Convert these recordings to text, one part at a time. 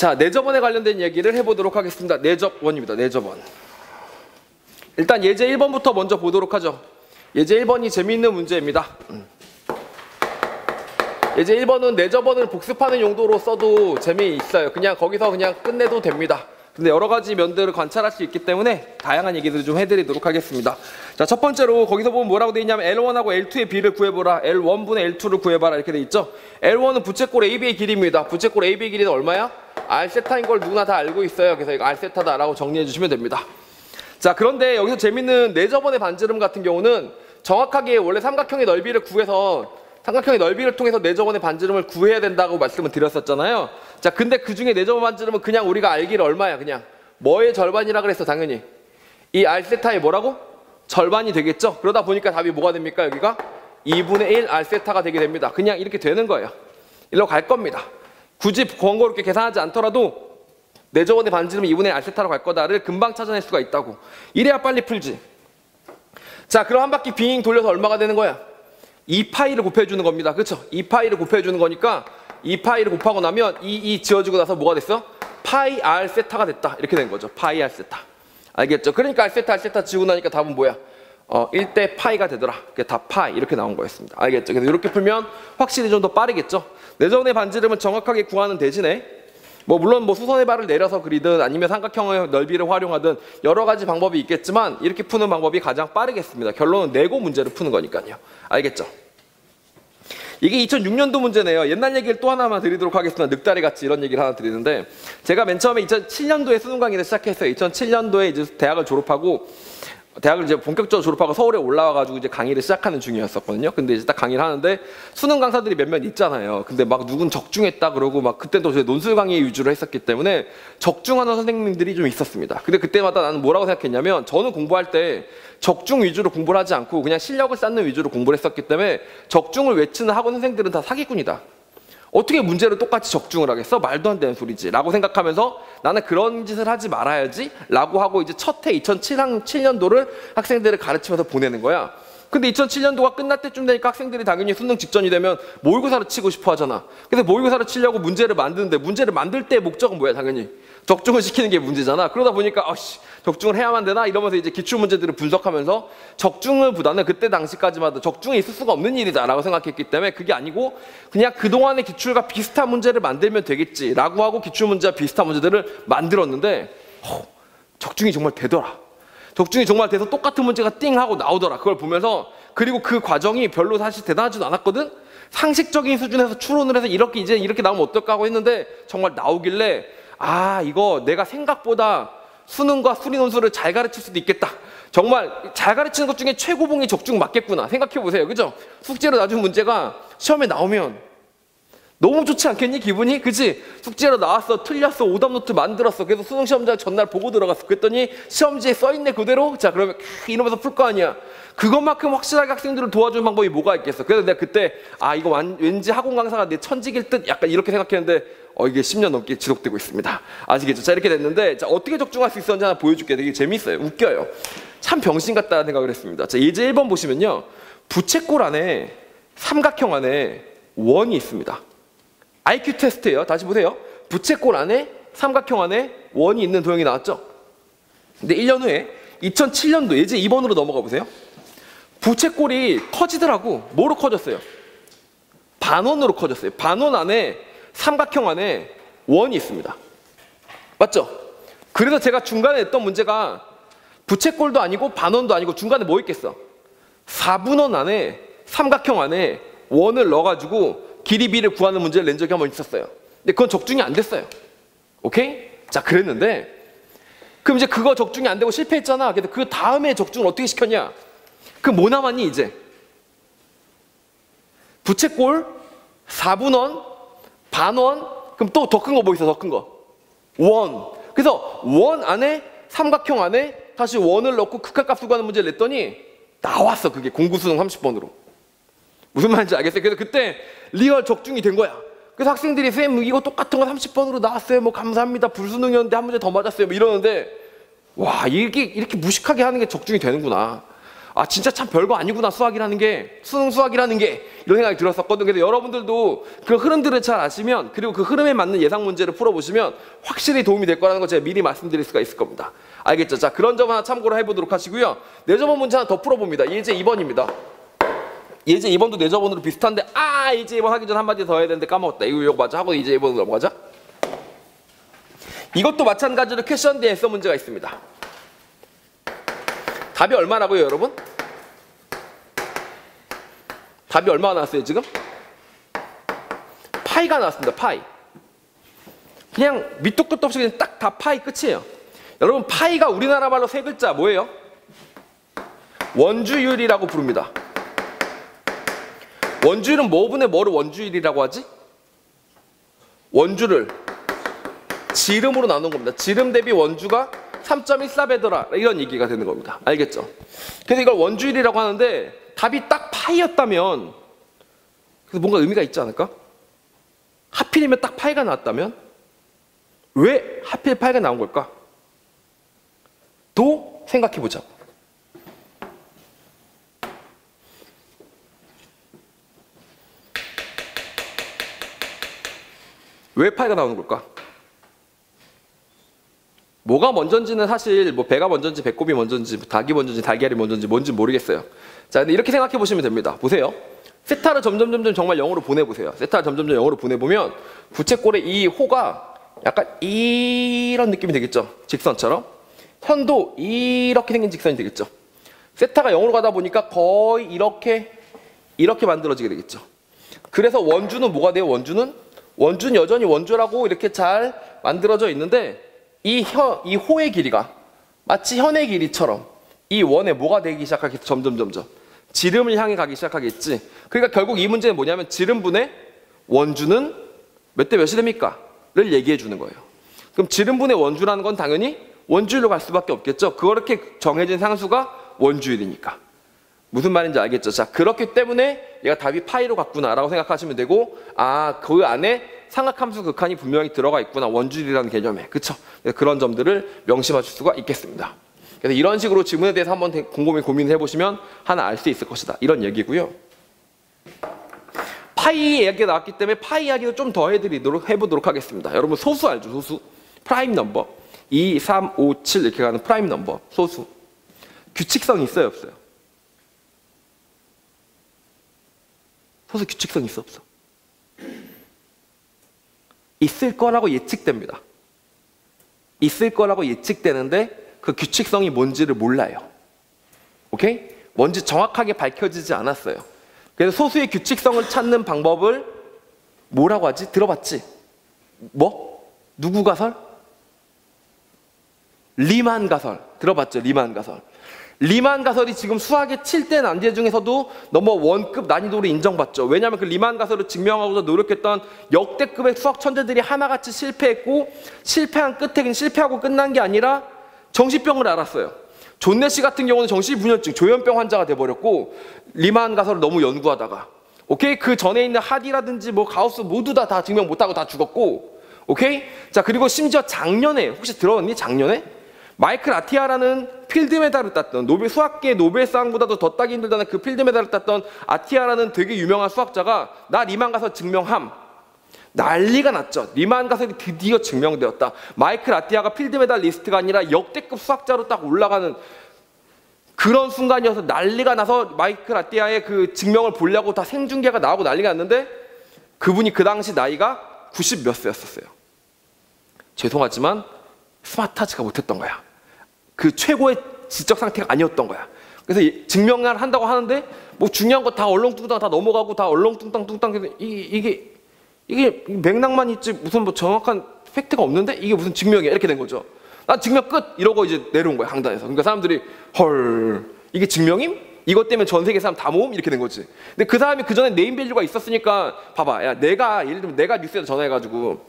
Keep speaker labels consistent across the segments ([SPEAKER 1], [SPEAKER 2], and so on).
[SPEAKER 1] 자, 내접원에 관련된 얘기를 해보도록 하겠습니다. 내접원입니다. 내접원. 일단 예제 1번부터 먼저 보도록 하죠. 예제 1번이 재미있는 문제입니다. 예제 1번은 내접원을 복습하는 용도로 써도 재미있어요. 그냥 거기서 그냥 끝내도 됩니다. 근데 여러 가지 면들을 관찰할 수 있기 때문에 다양한 얘기들을 좀 해드리도록 하겠습니다. 자, 첫 번째로 거기서 보면 뭐라고 되어 있냐면 L1하고 L2의 비를 구해보라. L1분의 L2를 구해봐라. 이렇게 되어 있죠. L1은 부채꼴 AB의 길이입니다. 부채꼴 AB의 길이는 얼마야? R세타인 걸 누구나 다 알고 있어요. 그래서 이거 R세타다라고 정리해 주시면 됩니다. 자, 그런데 여기서 재밌는 내접원의 반지름 같은 경우는 정확하게 원래 삼각형의 넓이를 구해서 삼각형의 넓이를 통해서 내접원의 반지름을 구해야 된다고 말씀을 드렸었잖아요. 자, 근데 그 중에 내접원 반지름은 그냥 우리가 알기를 얼마야? 그냥 뭐의 절반이라 그랬어? 당연히 이 R세타의 뭐라고? 절반이 되겠죠? 그러다 보니까 답이 뭐가 됩니까? 여기가 2분의 1 R세타가 되게 됩니다. 그냥 이렇게 되는 거예요. 일로 갈 겁니다. 굳이 번거롭게 계산하지 않더라도 내접원의 반지름이 2분의 1 R세타로 갈 거다를 금방 찾아낼 수가 있다고. 이래야 빨리 풀지. 자, 그럼 한 바퀴 빙 돌려서 얼마가 되는 거야? 2파이를 곱해주는 겁니다. 그렇죠? 2파이를 곱해주는 거니까 2파이를 곱하고 나면 이 지어지고 나서 뭐가 됐어? 파이 R세타가 됐다. 이렇게 된 거죠. 파이 R세타. 알겠죠? 그러니까 R세타 지우고 나니까 답은 뭐야? 1대 파이가 되더라. 그게 다 파이 이렇게 나온 거였습니다. 알겠죠? 그래서 이렇게 풀면 확실히 좀 더 빠르겠죠? 내접원의 반지름은 정확하게 구하는 대신에 물론 수선의 발을 내려서 그리든 아니면 삼각형의 넓이를 활용하든 여러 가지 방법이 있겠지만 이렇게 푸는 방법이 가장 빠르겠습니다. 결론은 내고 문제를 푸는 거니까요. 알겠죠? 이게 2006년도 문제네요. 옛날 얘기를 또 하나만 드리도록 하겠습니다. 늑다리 같이 이런 얘기를 하나 드리는데 제가 맨 처음에 2007년도에 수능 강의를 시작했어요. 2007년도에 이제 대학을 졸업하고 대학을 이제 본격적으로 졸업하고 서울에 올라와가지고 이제 강의를 시작하는 중이었었거든요. 근데 이제 딱 강의를 하는데 수능 강사들이 몇몇 있잖아요. 근데 막 누군 적중했다 그러고 막 그때도 저희 논술 강의 위주로 했었기 때문에 적중하는 선생님들이 좀 있었습니다. 근데 그때마다 나는 뭐라고 생각했냐면 저는 공부할 때 적중 위주로 공부를 하지 않고 그냥 실력을 쌓는 위주로 공부를 했었기 때문에 적중을 외치는 학원 선생들은 다 사기꾼이다. 어떻게 문제를 똑같이 적중을 하겠어? 말도 안 되는 소리지 라고 생각하면서 나는 그런 짓을 하지 말아야지 라고 하고 이제 첫 해 2007년도를 학생들을 가르치면서 보내는 거야. 근데 2007년도가 끝날 때쯤 되니까 학생들이 당연히 수능 직전이 되면 모의고사를 치고 싶어 하잖아. 그래서 모의고사를 치려고 문제를 만드는데 문제를 만들 때의 목적은 뭐야? 당연히 적중을 시키는 게 문제잖아. 그러다 보니까 적중을 해야만 되나? 이러면서 이제 기출문제들을 분석하면서 적중을보다는 그때 당시까지만 적중에 있을 수가 없는 일이다 라고 생각했기 때문에 그게 아니고 그냥 그동안의 기출과 비슷한 문제를 만들면 되겠지 라고 하고 기출문제와 비슷한 문제들을 만들었는데 적중이 정말 되더라. 적중이 정말 돼서 똑같은 문제가 띵 하고 나오더라. 그걸 보면서 그리고 그 과정이 별로 사실 대단하지도 않았거든. 상식적인 수준에서 추론을 해서 이렇게 나오면 어떨까 하고 했는데 정말 나오길래 이거 내가 생각보다 수능과 수리논술을 잘 가르칠 수도 있겠다. 정말 잘 가르치는 것 중에 최고봉이 적중 맞겠구나 생각해보세요. 그죠? 숙제로 놔준 문제가 시험에 나오면 너무 좋지 않겠니? 기분이? 그치? 숙제로 나왔어, 틀렸어, 오답노트 만들었어. 그래서 수능시험장 전날 보고 들어갔어. 그랬더니 시험지에 써있네 그대로? 자, 그러면 이러면서 풀 거 아니야. 그것만큼 확실하게 학생들을 도와주는 방법이 뭐가 있겠어. 그래서 내가 그때 이거 왠지 학원 강사가 내 천직일 듯 약간 이렇게 생각했는데 이게 10년 넘게 지속되고 있습니다. 아시겠죠? 자, 이렇게 됐는데 자, 어떻게 적중할 수 있었는지 하나 보여줄게요. 되게 재밌어요. 웃겨요. 참 병신 같다는 생각을 했습니다. 자, 예제 1번 보시면요. 부채꼴 안에 삼각형 안에 원이 있습니다. IQ 테스트예요. 다시 보세요. 부채꼴 안에 삼각형 안에 원이 있는 도형이 나왔죠. 근데 1년 후에 2007년도 예제 2번으로 넘어가 보세요. 부채꼴이 커지더라고. 뭐로 커졌어요? 반원으로 커졌어요. 반원 안에 삼각형 안에 원이 있습니다. 맞죠? 그래서 제가 중간에 냈던 문제가 부채꼴도 아니고 반원도 아니고 중간에 뭐 있겠어? 4분원 안에 삼각형 안에 원을 넣어가지고 길이 비를 구하는 문제를 낸 적이 한 번 있었어요. 근데 그건 적중이 안 됐어요. 오케이? 자, 그랬는데 그럼 이제 그거 적중이 안 되고 실패했잖아. 그래서 그 다음에 적중을 어떻게 시켰냐? 그럼 뭐 남았니 이제? 부채꼴, 4분원, 반원, 그럼 또 더 큰 거 뭐 있어? 더 큰 거. 원. 그래서 원 안에 삼각형 안에 다시 원을 넣고 극한값 구하는 문제를 냈더니 나왔어. 그게 공구수능 30번으로. 무슨 말인지 알겠어요? 그래서 그때 리얼 적중이 된 거야. 그래서 학생들이 쌤 이거 똑같은 거 30번으로 나왔어요. 감사합니다. 불수능이었는데 한 문제 더 맞았어요. 이러는데 와, 이렇게 무식하게 하는 게 적중이 되는구나. 아 진짜 참 별거 아니구나 수학이라는 게, 수능 수학이라는 게, 이런 생각이 들었었거든. 그래서 여러분들도 그 흐름들을 잘 아시면, 그리고 그 흐름에 맞는 예상 문제를 풀어보시면 확실히 도움이 될 거라는 거 제가 미리 말씀드릴 수가 있을 겁니다. 알겠죠? 자, 그런 점 하나 참고를 해보도록 하시고요. 내저번 문제 하나 더 풀어봅니다. 예제 2번입니다. 예제 2번도 내저번으로 비슷한데, 예제 2번 하기 전 한마디 더 해야 되는데 까먹었다. 이거 맞아 하고 예제 2번으로 넘어가자. 이것도 마찬가지로 퀘션 대 앤서 문제가 있습니다. 답이 얼마라고요, 여러분? 답이 얼마나 나왔어요, 지금? 파이가 나왔습니다, 파이. 그냥 밑도 끝도 없이 그냥 딱 다 파이 끝이에요. 여러분, 파이가 우리나라 말로 세 글자 뭐예요? 원주율이라고 부릅니다. 원주율은 뭐분의 뭐를 원주율이라고 하지? 원주를 지름으로 나눈 겁니다. 지름 대비 원주가 3.14배더라, 이런 얘기가 되는 겁니다. 알겠죠? 그래서 이걸 원주율이라고 하는데 답이 딱 파이였다면 그래서 뭔가 의미가 있지 않을까? 하필이면 딱 파이가 나왔다면 왜 하필 파이가 나온 걸까? 또 생각해보자. 왜 파이가 나오는 걸까? 뭐가 먼저인지는 사실 뭐 배가 먼저인지 배꼽이 먼저인지 닭이 먼저인지 달걀이 먼저인지 뭔지 모르겠어요. 자, 근데 이렇게 생각해 보시면 됩니다. 보세요. 세타를 점점 정말 0으로 보내보세요. 세타를 점점 0으로 보내보면 부채꼴의 이 호가 약간 이런 느낌이 되겠죠. 직선처럼. 현도 이렇게 생긴 직선이 되겠죠. 세타가 0으로 가다 보니까 거의 이렇게 만들어지게 되겠죠. 그래서 원주는 뭐가 돼요? 원주는 여전히 원주라고 이렇게 잘 만들어져 있는데 이 호의 길이가 마치 현의 길이처럼 이 원에 뭐가 되기 시작하겠지? 점점 지름을 향해 가기 시작하겠지. 그러니까 결국 이 문제는 뭐냐면 지름분의 원주는 몇 대 몇이 됩니까? 를 얘기해 주는 거예요. 그럼 지름분의 원주라는 건 당연히 원주율로 갈 수밖에 없겠죠. 그렇게 정해진 상수가 원주율이니까. 무슨 말인지 알겠죠? 자, 그렇기 때문에 얘가 답이 파이로 갔구나라고 생각하시면 되고, 그 안에 삼각함수 극한이 분명히 들어가 있구나, 원주율이라는 개념에. 그쵸? 그런 점들을 명심하실 수가 있겠습니다. 그래서 이런 식으로 지문에 대해서 한번 곰곰이 고민을 해보시면 하나 알 수 있을 것이다, 이런 얘기고요. 파이 이야기가 나왔기 때문에 파이 이야기도 좀 더 해보도록 하겠습니다. 여러분 소수 알죠? 소수. 프라임 넘버. 2, 3, 5, 7 이렇게 가는 프라임 넘버. 소수. 규칙성이 있어요, 없어요? 소수 규칙성 있어, 없어? 있을 거라고 예측됩니다. 있을 거라고 예측되는데 그 규칙성이 뭔지를 몰라요. 오케이? 뭔지 정확하게 밝혀지지 않았어요. 그래서 소수의 규칙성을 찾는 방법을 뭐라고 하지? 들어봤지? 뭐? 누구 가설? 리만 가설. 들어봤죠? 리만 가설. 리만 가설이 지금 수학의 7대 난제 중에서도 넘버1급 난이도로 인정받죠. 왜냐하면 그 리만 가설을 증명하고자 노력했던 역대급의 수학 천재들이 하나같이 실패했고, 실패한 끝에 그냥 실패하고 끝난 게 아니라 정신병을 앓았어요. 존 내시 같은 경우는 정신분열증, 조현병 환자가 돼버렸고, 리만 가설을 너무 연구하다가, 오케이? 그 전에 있는 하디라든지 뭐 가우스 모두 다 증명 못하고 다 죽었고, 오케이? 자, 그리고 심지어 작년에, 혹시 들어봤니? 작년에? 마이클 아티아라는 필드 메달을 땄던, 수학계 노벨상보다도 더 따기 힘들다는 그 필드 메달을 땄던 아티아라는 되게 유명한 수학자가 나 리만 가설 증명함. 난리가 났죠. 리만 가설이 드디어 증명되었다. 마이클 아티아가 필드 메달 리스트가 아니라 역대급 수학자로 딱 올라가는 그런 순간이어서 난리가 나서 마이클 아티아의 그 증명을 보려고 다 생중계가 나오고 난리가 났는데 그분이 그 당시 나이가 90 몇 세였었어요. 죄송하지만 스마트하지가 못했던 거야. 그 최고의 지적 상태가 아니었던 거야. 그래서 증명을 한다고 하는데 뭐 중요한 거 다 얼렁뚱땅 다 넘어가고 다 얼렁뚱땅 이게 맥락만 있지 무슨 뭐 정확한 팩트가 없는데 이게 무슨 증명이야, 이렇게 된 거죠. 난 증명 끝 이러고 이제 내려온 거야, 강단에서. 그러니까 사람들이 헐, 이게 증명임? 이것 때문에 전 세계 사람 다 모음? 이렇게 된 거지. 근데 그 사람이 그 전에 네임밸류가 있었으니까 봐봐, 야 예를 들면 내가 뉴스에서 전화해가지고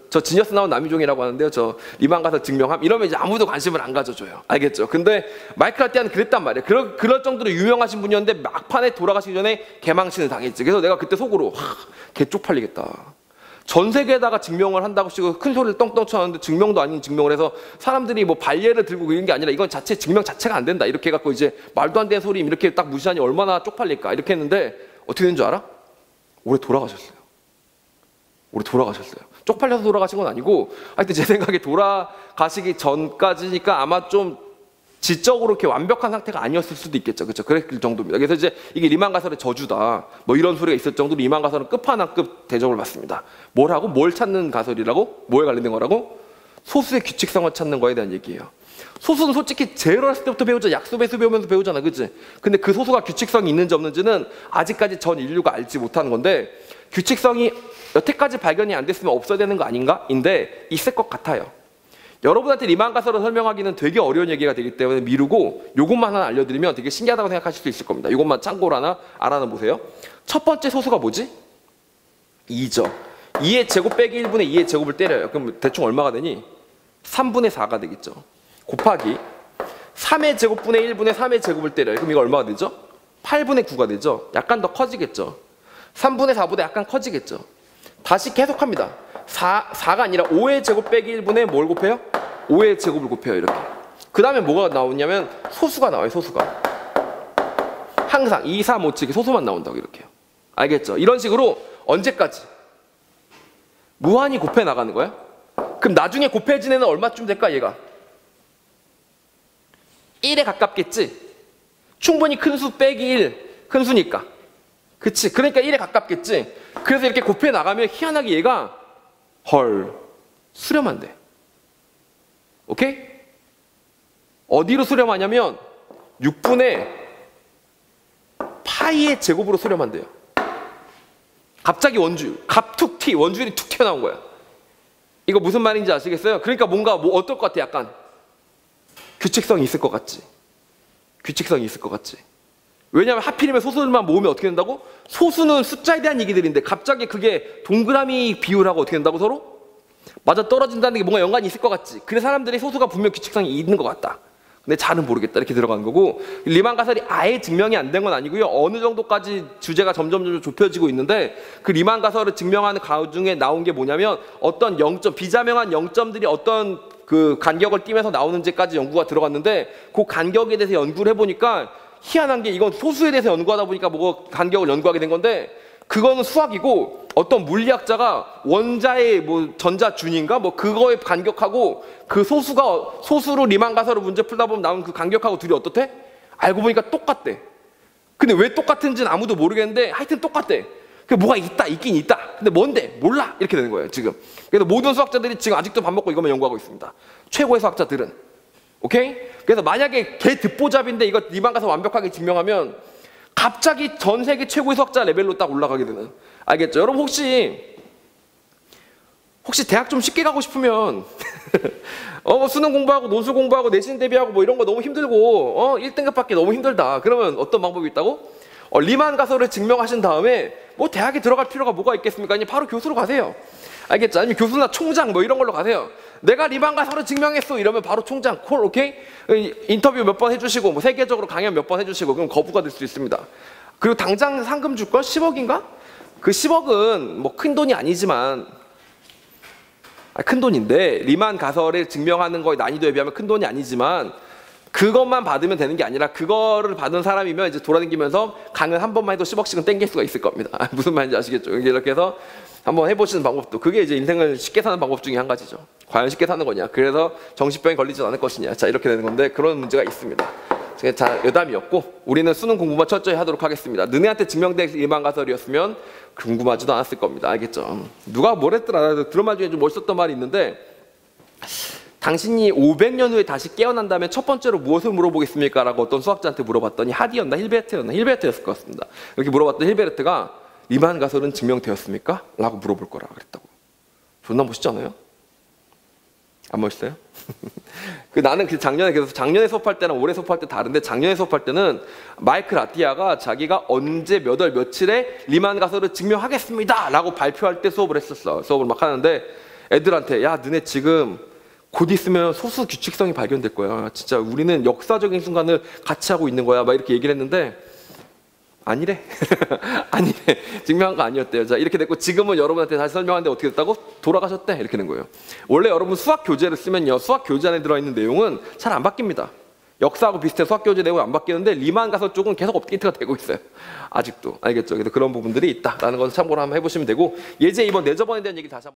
[SPEAKER 1] 저 지니어스 나온 남이종이라고 하는데요, 저 리만 가설 증명함 이러면 이제 아무도 관심을 안 가져줘요. 알겠죠? 근데 마이클 아티아는 그랬단 말이에요. 그럴 정도로 유명하신 분이었는데 막판에 돌아가시기 전에 개망신을 당했지. 그래서 내가 그때 속으로 걔 쪽팔리겠다. 전 세계에다가 증명을 한다고 치고 큰 소리를 떵떵 쳤는데 증명도 아닌 증명을 해서 사람들이 뭐 발예를 들고 이런 게 아니라 이건 자체 증명 자체가 안 된다 이렇게 해갖고 이제 말도 안 되는 소리 이렇게 딱 무시하니 얼마나 쪽팔릴까 이렇게 했는데 어떻게 된 줄 알아? 올해 돌아가셨어요. 올해 돌아가셨어요. 쪽팔려서 돌아가신 건 아니고 하여튼 제 생각에 돌아가시기 전까지니까 아마 좀 지적으로 이렇게 완벽한 상태가 아니었을 수도 있겠죠. 그렇죠? 그랬을 정도입니다. 그래서 이제 이게 리만가설의 저주다. 뭐 이런 소리가 있을 정도로 리만가설은 끝판왕급 대접을 받습니다. 뭘 하고? 뭘 찾는 가설이라고? 뭐에 관련된 거라고? 소수의 규칙성을 찾는 거에 대한 얘기예요. 소수는 솔직히 제일 어렸을 때부터 배우죠. 약수 배수 배우면서 배우잖아. 그치? 근데 그 소수가 규칙성이 있는지 없는지는 아직까지 전 인류가 알지 못하는 건데 규칙성이 여태까지 발견이 안 됐으면 없어야 되는 거 아닌가? 인데 있을 것 같아요. 여러분한테 리만가설을 설명하기는 되게 어려운 얘기가 되기 때문에 미루고 요것만 하나 알려드리면 되게 신기하다고 생각하실 수 있을 겁니다. 요것만 참고로 하나 알아는 보세요. 첫 번째 소수가 뭐지? 2죠. 2의 제곱 빼기 1분의 2의 제곱을 때려요. 그럼 대충 얼마가 되니? 3분의 4가 되겠죠. 곱하기 3의 제곱분의 1분의 3의 제곱을 때려요. 그럼 이거 얼마가 되죠? 8분의 9가 되죠. 약간 더 커지겠죠. 3분의 4보다 약간 커지겠죠. 다시 계속합니다. 4가 아니라 5의 제곱 빼기 1분의 뭘 곱해요? 5의 제곱을 곱해요. 이렇게. 그 다음에 뭐가 나오냐면 소수가 나와요. 소수가. 항상 2, 3, 5, 7 소수만 나온다고 이렇게요. 알겠죠? 이런 식으로 언제까지? 무한히 곱해 나가는 거야? 그럼 나중에 곱해진 애는 얼마쯤 될까 얘가? 1에 가깝겠지? 충분히 큰 수 빼기 1, 큰 수니까. 그치? 그러니까 1에 가깝겠지? 그래서 이렇게 곱해 나가면 희한하게 얘가 헐, 수렴한대. 오케이? 어디로 수렴하냐면 6분의 파이의 제곱으로 수렴한대요. 갑자기 원주율, 갑툭 튀, 원주율이 툭 튀어나온 거야. 이거 무슨 말인지 아시겠어요? 그러니까 뭔가 뭐 어떨 것 같아? 약간 규칙성이 있을 것 같지. 규칙성이 있을 것 같지. 왜냐하면 하필이면 소수들만 모으면 어떻게 된다고? 소수는 숫자에 대한 얘기들인데 갑자기 그게 동그라미 비율하고 어떻게 된다고 서로? 맞아 떨어진다는 게 뭔가 연관이 있을 것 같지. 그래서 사람들이 소수가 분명 규칙성이 있는 것 같다. 근데 잘은 모르겠다 이렇게 들어가는 거고 리만가설이 아예 증명이 안 된 건 아니고요. 어느 정도까지 주제가 점점 좁혀지고 있는데 그 리만가설을 증명하는 가우 중에 나온 게 뭐냐면 어떤 비자명한 0점들이 어떤 그 간격을 띠면서 나오는지까지 연구가 들어갔는데 그 간격에 대해서 연구를 해보니까 희한한 게 이건 소수에 대해서 연구하다 보니까 뭐 간격을 연구하게 된 건데 그거는 수학이고 어떤 물리학자가 원자의 뭐 전자준인가 뭐 그거에 간격하고 그 소수가 소수로 리만가설을 문제 풀다 보면 나온 그 간격하고 둘이 어떻대? 알고 보니까 똑같대. 근데 왜 똑같은지는 아무도 모르겠는데 하여튼 똑같대. 그 뭐가 있긴 있다. 근데 뭔데? 몰라. 이렇게 되는 거예요 지금. 그래서 모든 수학자들이 지금 아직도 밥 먹고 이것만 연구하고 있습니다. 최고의 수학자들은. 오케이? 그래서 만약에 걔 듣보잡인데 이거 리만가설 완벽하게 증명하면 갑자기 전 세계 최고의 수학자 레벨로 딱 올라가게 되는. 알겠죠? 여러분 혹시 대학 좀 쉽게 가고 싶으면 수능 공부하고 논술 공부하고 내신 대비하고 뭐 이런 거 너무 힘들고 1등급 받기 너무 힘들다. 그러면 어떤 방법이 있다고? 리만가설을 증명하신 다음에 뭐 대학에 들어갈 필요가 뭐가 있겠습니까? 아니 바로 교수로 가세요. 알겠죠? 아니면 교수나 총장 뭐 이런 걸로 가세요. 내가 리만가설을 증명했어 이러면 바로 총장 콜. 오케이? 인터뷰 몇 번 해주시고 뭐 세계적으로 강연 몇 번 해주시고 그럼 거부가 될 수 있습니다. 그리고 당장 상금 줄걸? 10억인가? 그 10억은 뭐 큰 돈이 아니지만 큰 돈인데 리만가설을 증명하는 거의 난이도에 비하면 큰 돈이 아니지만 그것만 받으면 되는 게 아니라 그거를 받은 사람이면 이제 돌아다니면서 강연 한 번만 해도 10억씩은 땡길 수가 있을 겁니다. 무슨 말인지 아시겠죠? 이렇게 해서 한번 해보시는 방법도 그게 이제 인생을 쉽게 사는 방법 중에 한 가지죠. 과연 쉽게 사는 거냐? 그래서 정신병에 걸리지 않을 것이냐? 자 이렇게 되는 건데 그런 문제가 있습니다. 자 여담이었고 우리는 수능 공부만 철저히 하도록 하겠습니다. 너네한테 증명된 리만가설이었으면 궁금하지도 않았을 겁니다. 알겠죠? 누가 뭘 했더라? 들은 말 중에 좀 멋있었던 말이 있는데 당신이 500년 후에 다시 깨어난다면 첫 번째로 무엇을 물어보겠습니까? 라고 어떤 수학자한테 물어봤더니 하디였나 힐베르트였을 것 같습니다. 이렇게 물어봤더니 힐베르트가 리만가설은 증명되었습니까? 라고 물어볼 거라 그랬다고. 존나 멋있지 않아요? 안 멋있어요? 나는 작년에 수업할 때랑 올해 수업할 때 다른데 작년에 수업할 때는 마이크 라티아가 자기가 언제 몇 월 며칠에 리만가설을 증명하겠습니다 라고 발표할 때 수업을 했었어. 수업을 막 하는데 애들한테 야 너네 지금 곧 있으면 소수 규칙성이 발견될 거야. 진짜 우리는 역사적인 순간을 같이 하고 있는 거야. 막 이렇게 얘기를 했는데 아니래. 아니래. 증명한 거 아니었대요. 자, 이렇게 됐고, 지금은 여러분한테 다시 설명하는데 어떻게 됐다고? 돌아가셨대. 이렇게 된 거예요. 원래 여러분 수학 교재를 쓰면요, 수학 교재 안에 들어있는 내용은 잘 안 바뀝니다. 역사하고 비슷해 수학 교재 내용이 안 바뀌는데 리만 가서 쪽은 계속 업데이트가 되고 있어요. 아직도. 알겠죠? 그래서 그런 부분들이 있다라는 걸 참고로 한번 해보시면 되고, 예제 2번 내저번에 대한 얘기 다시 한번